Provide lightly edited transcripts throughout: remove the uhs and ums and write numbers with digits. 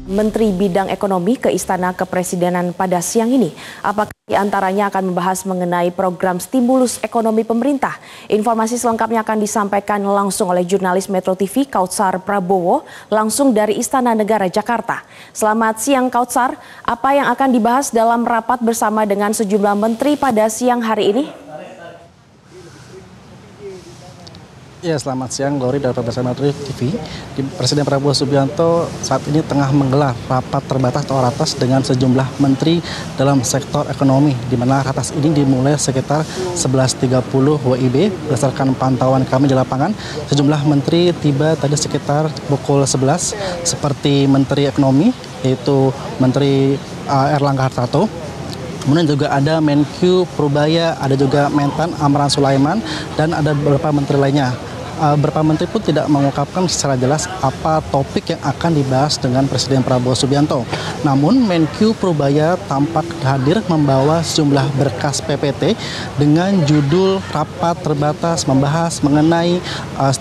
Menteri Bidang Ekonomi ke Istana Kepresidenan pada siang ini. Apakah diantaranya akan membahas mengenai program stimulus ekonomi pemerintah? Informasi selengkapnya akan disampaikan langsung oleh jurnalis Metro TV Kautsar Prabowo langsung dari Istana Negara Jakarta. Selamat siang Kautsar, apa yang akan dibahas dalam rapat bersama dengan sejumlah menteri pada siang hari ini? Ya, selamat siang, Glory dari Pemirsa Metro TV. Presiden Prabowo Subianto saat ini tengah menggelar rapat terbatas atau ratas dengan sejumlah menteri dalam sektor ekonomi, di mana ratas ini dimulai sekitar 11.30 WIB. Berdasarkan pantauan kami di lapangan, sejumlah menteri tiba tadi sekitar pukul 11, seperti Menteri Ekonomi, yaitu Menteri Erlangga Hartarto. Kemudian juga ada Menq Purubaya, ada juga Mentan Amran Sulaiman, dan ada beberapa menteri lainnya. Beberapa menteri pun tidak mengungkapkan secara jelas apa topik yang akan dibahas dengan Presiden Prabowo Subianto. Namun Menq Purubaya tampak hadir membawa sejumlah berkas PPT dengan judul rapat terbatas membahas mengenai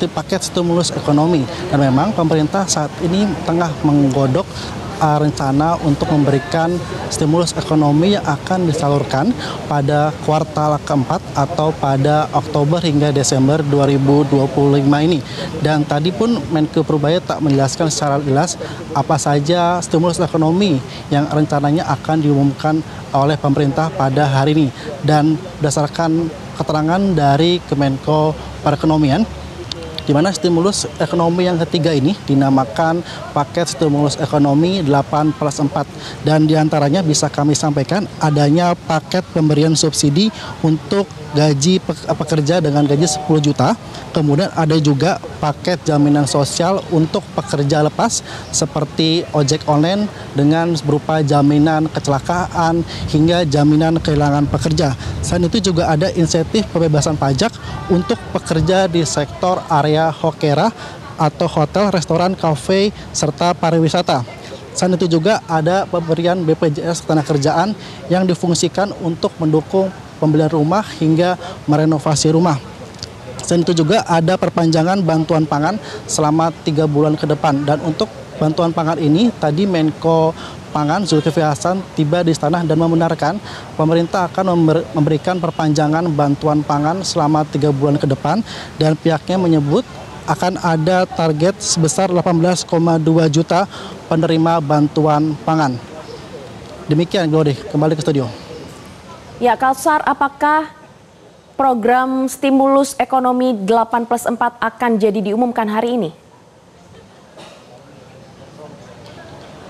paket stimulus ekonomi. Dan memang pemerintah saat ini tengah menggodok rencana untuk memberikan stimulus ekonomi yang akan disalurkan pada kuartal keempat atau pada Oktober hingga Desember 2025 ini. Dan tadi pun Menq Purubaya tak menjelaskan secara jelas apa saja stimulus ekonomi yang rencananya akan diumumkan oleh pemerintah pada hari ini. Dan berdasarkan keterangan dari Kemenko Perekonomian, di mana stimulus ekonomi yang ketiga ini dinamakan paket stimulus ekonomi 8+4, dan diantaranya bisa kami sampaikan adanya paket pemberian subsidi untuk gaji pekerja dengan gaji 10 juta, kemudian ada juga paket jaminan sosial untuk pekerja lepas seperti ojek online dengan berupa jaminan kecelakaan hingga jaminan kehilangan pekerja. Selain itu juga ada insentif pembebasan pajak untuk pekerja di sektor area hokera atau hotel, restoran, kafe, serta pariwisata. Selain itu juga ada pemberian BPJS Ketenagakerjaan yang difungsikan untuk mendukung pembelian rumah hingga merenovasi rumah. Selain itu juga ada perpanjangan bantuan pangan selama 3 bulan ke depan. Dan untuk bantuan pangan ini tadi Menko Pangan Zulkifli Hasan tiba di istana dan membenarkan pemerintah akan memberikan perpanjangan bantuan pangan selama 3 bulan ke depan, dan pihaknya menyebut akan ada target sebesar 18,2 juta penerima bantuan pangan. Demikian, Glory, kembali ke studio. Ya, Kautsar, apakah program stimulus ekonomi 8+4 akan jadi diumumkan hari ini?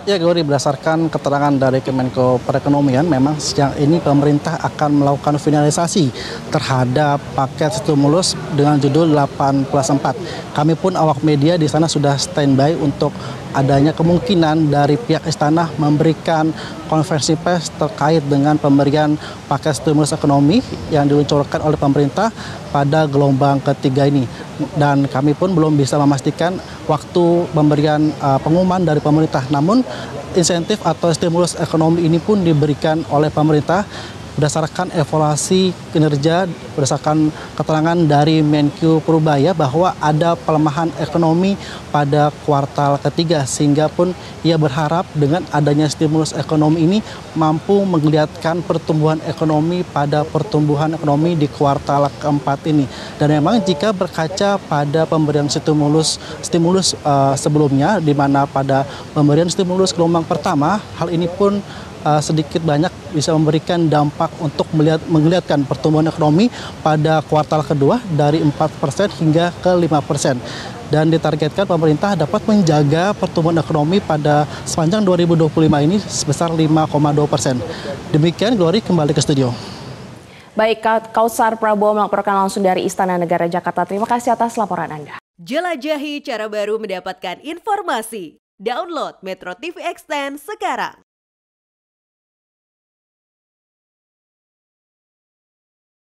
Ya, Glory, berdasarkan keterangan dari Kemenko Perekonomian, memang siang ini pemerintah akan melakukan finalisasi terhadap paket stimulus dengan judul 8+4. Kami pun awak media di sana sudah standby untuk adanya kemungkinan dari pihak istana memberikan konferensi pers terkait dengan pemberian paket stimulus ekonomi yang diluncurkan oleh pemerintah pada gelombang ketiga ini. Dan kami pun belum bisa memastikan waktu pemberian pengumuman dari pemerintah. Namun insentif atau stimulus ekonomi ini pun diberikan oleh pemerintah berdasarkan evaluasi kinerja, berdasarkan keterangan dari Menq Purubaya bahwa ada pelemahan ekonomi pada kuartal ketiga, sehingga pun ia berharap dengan adanya stimulus ekonomi ini mampu menggeliatkan pertumbuhan ekonomi pada pertumbuhan ekonomi di kuartal keempat ini. Dan memang jika berkaca pada pemberian stimulus sebelumnya, di mana pada pemberian stimulus gelombang pertama, hal ini pun sedikit banyak bisa memberikan dampak untuk menggeliatkan pertumbuhan ekonomi pada kuartal kedua dari 4% hingga ke 5%. Dan ditargetkan pemerintah dapat menjaga pertumbuhan ekonomi pada sepanjang 2025 ini sebesar 5,2%. Demikian, Glory, kembali ke studio. Baik, Kautsar Prabowo melaporkan langsung dari Istana Negara Jakarta. Terima kasih atas laporan Anda. Jelajahi cara baru mendapatkan informasi. Download Metro TV Extend sekarang.